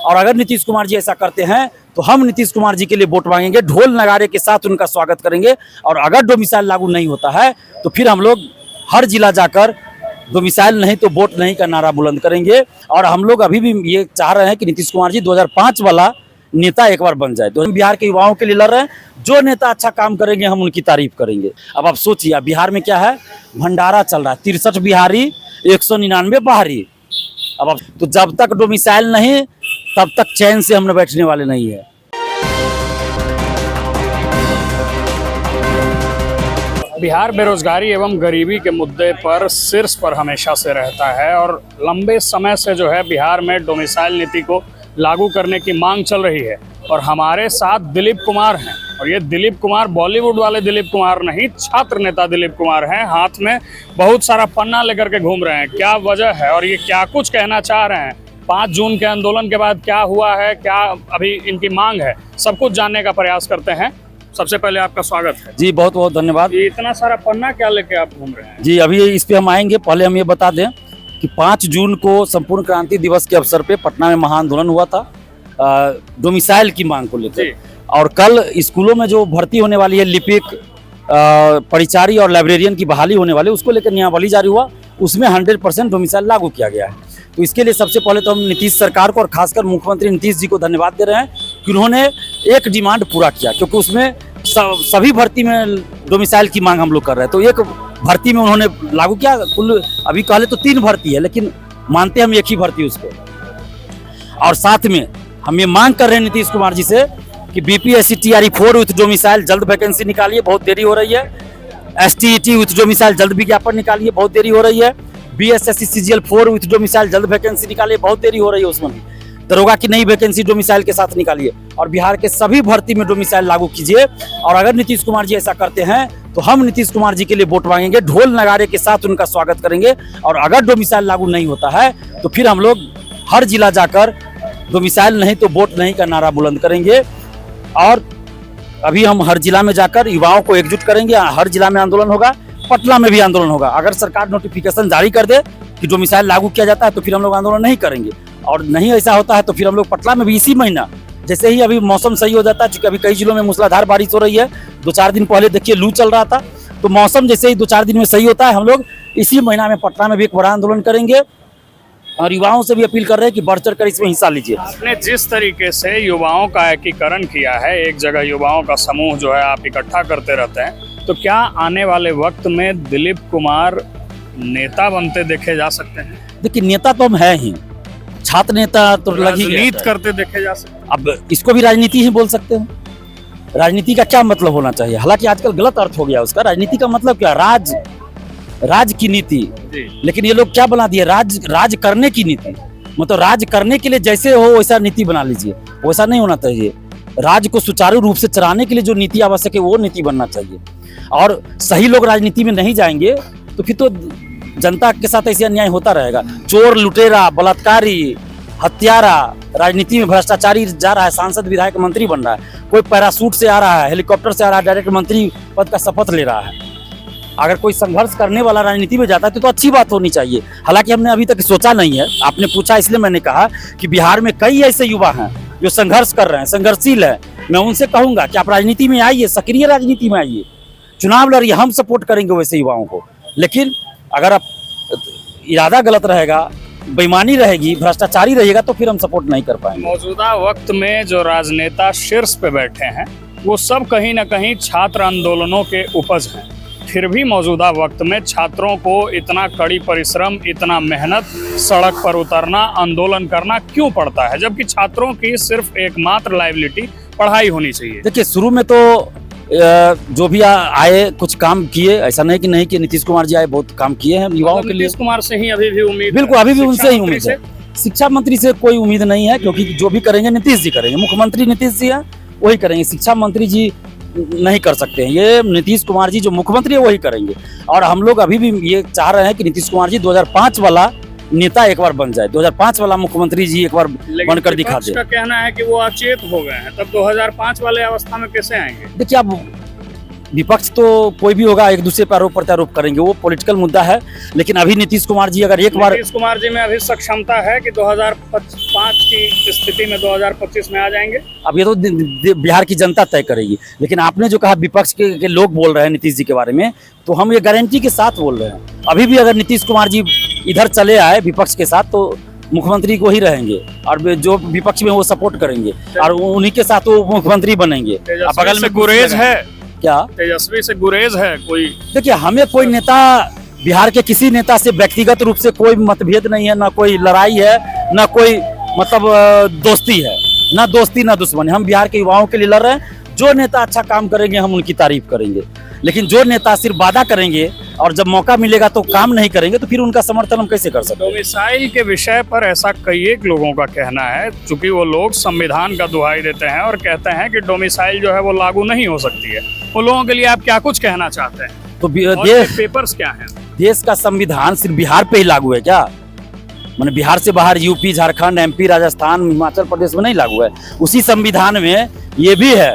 और अगर नीतीश कुमार जी ऐसा करते हैं तो हम नीतीश कुमार जी के लिए वोट मांगेंगे, ढोल नगाड़े के साथ उनका स्वागत करेंगे। और अगर डोमिसाइल लागू नहीं होता है तो फिर हम लोग हर जिला जाकर डोमिसाइल नहीं तो वोट नहीं का नारा बुलंद करेंगे। और हम लोग अभी भी ये चाह रहे हैं कि नीतीश कुमार जी 2005 वाला नेता एक बार बन जाए। तो बिहार के युवाओं के लिए लड़ रहे हैं, जो नेता अच्छा काम करेंगे हम उनकी तारीफ करेंगे। अब आप सोचिए, बिहार में क्या है, भंडारा चल रहा है, 63 बिहारी 199 बाहरी। अब तो जब तक डोमिसाइल नहीं तब तक चैन से हम बैठने वाले नहीं है। बिहार बेरोजगारी एवं गरीबी के मुद्दे पर शीर्ष पर हमेशा से रहता है और लंबे समय से जो है बिहार में डोमिसाइल नीति को लागू करने की मांग चल रही है। और हमारे साथ दिलीप कुमार हैं, और ये दिलीप कुमार बॉलीवुड वाले दिलीप कुमार नहीं, छात्र नेता दिलीप कुमार हैं। हाथ में बहुत सारा पन्ना लेकर के घूम रहे हैं। क्या वजह है और ये क्या कुछ कहना चाह रहे हैं, 5 जून के आंदोलन के बाद क्या हुआ है, क्या अभी इनकी मांग है, सब कुछ जानने का प्रयास करते हैं। सबसे पहले आपका स्वागत है जी, बहुत बहुत धन्यवाद। ये इतना सारा पन्ना क्या लेके आप घूम रहे हैं? जी, अभी इस पे हम आएंगे। पहले हम ये बता दें कि 5 जून को संपूर्ण क्रांति दिवस के अवसर पे पटना में महाआंदोलन हुआ था डोमिसाइल की मांग को लेकर। और कल स्कूलों में जो भर्ती होने वाली है, लिपिक, परिचारी और लाइब्रेरियन की बहाली होने वाली, उसको लेकर नियमावली जारी हुआ, उसमें 100% डोमिसाइल लागू किया गया है। तो इसके लिए सबसे पहले तो हम नीतीश सरकार को और खासकर मुख्यमंत्री नीतीश जी को धन्यवाद दे रहे हैं कि उन्होंने एक डिमांड पूरा किया, क्योंकि उसमें सभी भर्ती में डोमिसाइल की मांग हम लोग कर रहे हैं। तो एक भर्ती में उन्होंने लागू किया। कुल अभी कहले तो 3 भर्ती है, लेकिन मानते हम एक ही भर्ती उसको। और साथ में हम ये मांग कर रहे हैं नीतीश कुमार जी से कि बीपीएससी टीआरई 4 विथ डोमिसाइल जल्द वैकेंसी निकालिए, बहुत देरी हो रही है। एसटीईटी विथ डोमिसाइल जल्द विज्ञापन निकालिए, बहुत देरी हो रही है। बीएसएससी सीजीएल 4 विथ डोमिसाइल जल्द वैकेंसी निकालिए, बहुत देरी हो रही है उसमें भी। दरोगा की नई वैकेंसी डोमिसाइल के साथ निकालिए और बिहार के सभी भर्ती में डोमिसाइल लागू कीजिए। और अगर नीतीश कुमार जी ऐसा करते हैं तो हम नीतीश कुमार जी के लिए वोट मांगेंगे, ढोल नगाड़े के साथ उनका स्वागत करेंगे। और अगर डोमिसाइल लागू नहीं होता है तो फिर हम लोग हर जिला जाकर डोमिसाइल नहीं तो वोट नहीं का नारा बुलंद करेंगे। और अभी हम हर जिला में जाकर युवाओं को एकजुट करेंगे। हर जिला में आंदोलन होगा, पटना में भी आंदोलन होगा। अगर सरकार नोटिफिकेशन जारी कर दे कि डोमिसाइल लागू किया जाता है तो फिर हम लोग आंदोलन नहीं करेंगे। और नहीं ऐसा होता है तो फिर हम लोग पटना में भी इसी महीना, जैसे ही अभी मौसम सही हो जाता है, क्योंकि अभी कई जिलों में मूसलाधार बारिश हो रही है, 2-4 दिन पहले देखिए लू चल रहा था, तो मौसम जैसे ही 2-4 दिन में सही होता है, हम लोग इसी महीना में पटना में भी एक बड़ा आंदोलन करेंगे। और युवाओं से भी अपील कर रहे हैं कि बढ़ चढ़ कर इसमें हिस्सा लीजिए। आपने जिस तरीके से युवाओं का एकीकरण किया है, एक जगह युवाओं का समूह जो है आप इकट्ठा करते रहते हैं, तो क्या आने वाले वक्त में दिलीप कुमार नेता बनते देखे जा सकते हैं? देखिए, नेता तो हम हैं ही, छात्र नेता तो लग ही राजनीति करते देखे जा सकते हैं। अब इसको भी राजनीति ही बोल सकते हैं। राजनीति का क्या मतलब होना चाहिए? हालांकि आजकल गलत अर्थ हो गया उसका। राजनीति का मतलब क्या? राज की नीति। लेकिन ये लोग क्या बना दिए, राज करने की नीति। मतलब राज करने के लिए जैसे हो वैसा नीति बना लीजिए, वैसा नहीं होना चाहिए। राज को सुचारू रूप से चलाने के लिए जो नीति आवश्यक है वो नीति बनना चाहिए। और सही लोग राजनीति में नहीं जाएंगे तो फिर तो जनता के साथ ऐसे अन्याय होता रहेगा। चोर, लुटेरा, बलात्कारी, हत्यारा, राजनीति में भ्रष्टाचारी जा रहा है, सांसद, विधायक, मंत्री बन रहा है। कोई पैरासूट से आ रहा है, हेलीकॉप्टर से आ रहा है, डायरेक्ट मंत्री पद का शपथ ले रहा है। अगर कोई संघर्ष करने वाला राजनीति में जाता है तो अच्छी बात होनी चाहिए। हालांकि हमने अभी तक सोचा नहीं है, आपने पूछा इसलिए मैंने कहा कि बिहार में कई ऐसे युवा हैं जो संघर्ष कर रहे हैं, संघर्षशील है। मैं उनसे कहूंगा कि आप राजनीति में आइए, सक्रिय राजनीति में आइए, चुनाव लड़िए, हम सपोर्ट करेंगे वैसे युवाओं को। लेकिन अगर आप इरादा गलत रहेगा, बेईमानी रहेगी, भ्रष्टाचारी रहेगा तो फिर हम सपोर्ट नहीं कर पाएंगे। मौजूदा वक्त में जो राजनेता शीर्ष पे बैठे हैं वो सब कहीं ना कहीं छात्र आंदोलनों के उपज हैं। फिर भी मौजूदा वक्त में छात्रों को इतना कड़ी परिश्रम, इतना मेहनत, सड़क पर उतरना, आंदोलन करना क्यों पड़ता है, जबकि छात्रों की सिर्फ एकमात्र लाइबिलिटी पढ़ाई होनी चाहिए? देखिए, शुरू में तो जो भी आए कुछ काम किए, ऐसा नहीं कि नीतीश कुमार जी आए बहुत काम किए हैं युवाओं के लिए। नीतीश कुमार से ही अभी भी उम्मीद? बिल्कुल, अभी भी उनसे ही उम्मीद है। शिक्षा मंत्री से कोई उम्मीद नहीं है, क्योंकि जो भी करेंगे नीतीश जी करेंगे। मुख्यमंत्री नीतीश जी हैं, वही करेंगे। शिक्षा मंत्री जी नहीं कर सकते हैं, ये नीतीश कुमार जी जो मुख्यमंत्री है वही करेंगे। और हम लोग अभी भी ये चाह रहे हैं कि नीतीश कुमार जी 2005 वाला नेता एक बार बन जाए, 2005 वाला मुख्यमंत्री जी एक बार बनकर दिखा दे। का कहना है कि वो अचेत हो गए हैं, तब 2005 वाले अवस्था में कैसे आएंगे? देखिए, अब विपक्ष तो कोई भी होगा एक दूसरे पर आरोप प्रत्यारोप करेंगे, वो पॉलिटिकल मुद्दा है। लेकिन अभी नीतीश कुमार जी अगर एक बार, नीतीश कुमार जी में अभी सक्षमता है कि 2005 की स्थिति में 2025 में आ जाएंगे? अब ये तो बिहार की जनता तय करेगी। लेकिन आपने जो कहा विपक्ष के लोग बोल रहे हैं नीतीश जी के बारे में, तो हम ये गारंटी के साथ बोल रहे हैं। अभी भी अगर नीतीश कुमार जी इधर चले आए विपक्ष के साथ, तो मुख्यमंत्री को ही रहेंगे, और जो विपक्ष में वो सपोर्ट करेंगे और उन्हीं के साथ वो मुख्यमंत्री बनेंगे। अब बगल में गुरेज है क्या? तेजस्वी से गुरेज है कोई? देखिए, हमें कोई नेता, बिहार के किसी नेता से व्यक्तिगत रूप से कोई मतभेद नहीं है, ना कोई लड़ाई है, ना कोई मतलब दोस्ती है, ना दोस्ती ना दुश्मनी। हम बिहार के युवाओं के लिए लड़ रहे हैं। जो नेता अच्छा काम करेंगे हम उनकी तारीफ करेंगे, लेकिन जो नेता सिर्फ वादा करेंगे और जब मौका मिलेगा तो काम नहीं करेंगे, तो फिर उनका समर्थन हम कैसे कर सकते हैं? डोमिसाइल के विषय पर ऐसा कई एक लोगों का कहना है, चूंकि वो लोग संविधान का दुहाई देते हैं और कहते हैं कि डोमिसाइल जो है वो लागू नहीं हो सकती है। उन लोगों के लिए आप क्या कुछ कहना चाहते हैं? तो पेपर्स क्या हैं? देश का संविधान सिर्फ बिहार पे ही लागू है क्या? माने बिहार से बाहर यूपी, झारखंड, एमपी, राजस्थान, हिमाचल प्रदेश में नहीं लागू है। उसी संविधान में ये भी है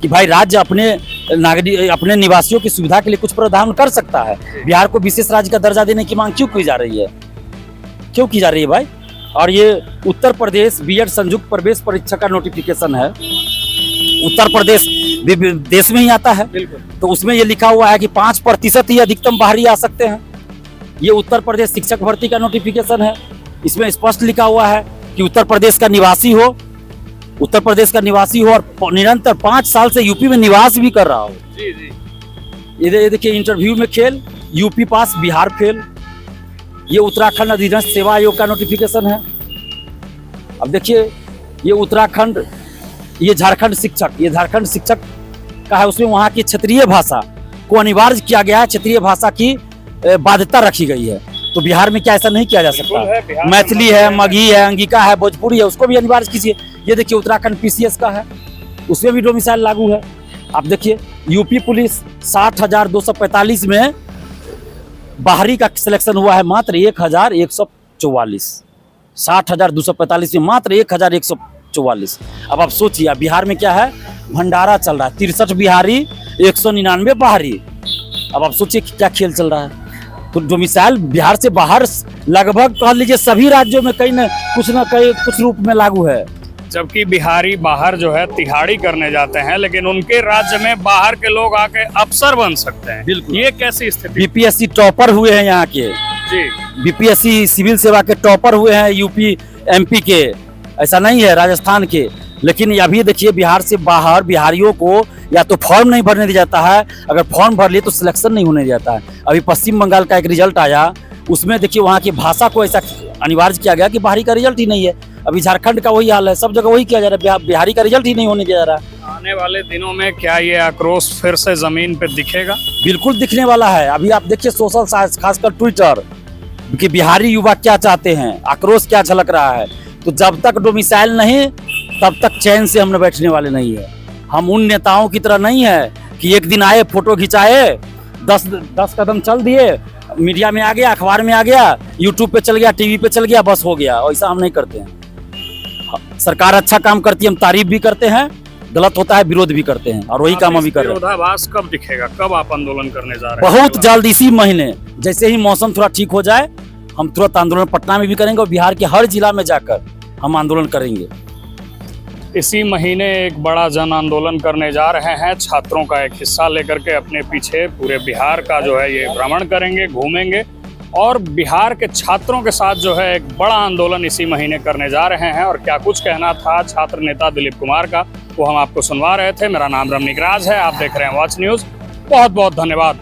कि भाई राज्य अपने नागरिक, अपने निवासियों की सुविधा के लिए कुछ प्रावधान कर सकता है। बिहार को विशेष राज्य का दर्जा देने की मांग क्यों की जा रही है? क्यों की जा रही है भाई? और ये उत्तर प्रदेश बीएड संयुक्त प्रवेश परीक्षा का नोटिफिकेशन है। उत्तर प्रदेश देश में ही आता है, तो उसमें ये लिखा हुआ है कि 5% ही अधिकतम बाहरी आ सकते हैं। ये उत्तर प्रदेश शिक्षक भर्ती का नोटिफिकेशन है। इसमें स्पष्ट लिखा हुआ है कि उत्तर प्रदेश का निवासी हो, उत्तर प्रदेश का निवासी हो और निरंतर 5 साल से यूपी में निवास भी कर रहा हो। जी जी। ये देखिए, इंटरव्यू में खेल, यूपी पास, बिहार फेल। ये उत्तराखंड अधिकांश सेवा आयोग का नोटिफिकेशन है। अब देखिए, ये उत्तराखंड, ये झारखंड शिक्षक का है। उसमें वहाँ की क्षेत्रीय भाषा को अनिवार्य किया गया है, क्षेत्रीय भाषा की बाध्यता रखी गई है। तो बिहार में क्या ऐसा नहीं किया जा सकता? मैथिली है, मगही है, अंगिका है, भोजपुरी है, उसको भी अनिवार्य कीजिए। ये देखिए, उत्तराखंड पीसीएस का है, उसमें भी डोमिसाइल लागू है। आप देखिए, यूपी पुलिस 60,245 में बाहरी का सिलेक्शन हुआ है मात्र 1,144। 60,245 में मात्र 1,144। अब आप सोचिए, बिहार में क्या है? भंडारा चल रहा है, 63 बिहारी, 199 बाहरी। अब आप सोचिए क्या खेल चल रहा है। तो डोमिसाइल बिहार से बाहर लगभग कह लीजिए सभी राज्यों में कहीं न कुछ रूप में लागू है। जबकि बिहारी बाहर जो है तिहाड़ी करने जाते हैं, लेकिन उनके राज्य में बाहर के लोग आके अफसर बन सकते हैं। बिल्कुल। ये कैसी स्थिति? बीपीएससी टॉपर हुए हैं यहाँ के जी। बीपीएससी सिविल सेवा के टॉपर हुए हैं यूपी, एमपी के, ऐसा नहीं है, राजस्थान के। लेकिन अभी देखिए, बिहार से बाहर बिहारियों को या तो फॉर्म नहीं भरने दिया जाता है, अगर फॉर्म भर लिए तो सिलेक्शन नहीं होने दिया जाता है। अभी पश्चिम बंगाल का एक रिजल्ट आया, उसमें देखिए वहाँ की भाषा को ऐसा अनिवार्य किया गया कि बाहरी का रिजल्ट ही नहीं है। अभी झारखंड का वही हाल है, सब जगह वही किया जा रहा है, बिहारी का रिजल्ट ही नहीं होने दिया जा रहा है। आने वाले दिनों में क्या ये आक्रोश फिर से जमीन पे दिखेगा? बिल्कुल दिखने वाला है। अभी आप देखिए सोशल साइंस, खासकर ट्विटर, कि बिहारी युवा क्या चाहते हैं, आक्रोश क्या झलक रहा है। तो जब तक डोमिसाइल नहीं, तब तक चैन से हम बैठने वाले नहीं है। हम उन नेताओं की तरह नहीं है कि एक दिन आए, फोटो खिंचाए, 10 कदम चल दिए, मीडिया में आ गया, अखबार में आ गया, यूट्यूब पे चल गया, टीवी पे चल गया, बस हो गया। ऐसा हम नहीं करते हैं। सरकार अच्छा काम करती है, हम तारीफ भी करते हैं, गलत होता है विरोध भी करते हैं, और वही काम हम भी कर रहे हैं। विरोधाभास कब दिखेगा? कब आप आंदोलन करने जा रहे हैं? बहुत जल्द, इसी महीने, जैसे ही मौसम थोड़ा ठीक हो जाए, हम तुरंत आंदोलन पटना में भी करेंगे और बिहार के हर जिला में जाकर हम आंदोलन करेंगे। इसी महीने एक बड़ा जन आंदोलन करने जा रहे हैं। छात्रों का एक हिस्सा लेकर के अपने पीछे पूरे बिहार का जो है ये भ्रमण करेंगे, घूमेंगे, और बिहार के छात्रों के साथ जो है एक बड़ा आंदोलन इसी महीने करने जा रहे हैं। और क्या कुछ कहना था छात्र नेता दिलीप कुमार का, वो हम आपको सुनवा रहे थे। मेरा नाम रमनीक राज है, आप देख रहे हैं वॉच न्यूज़। बहुत बहुत धन्यवाद।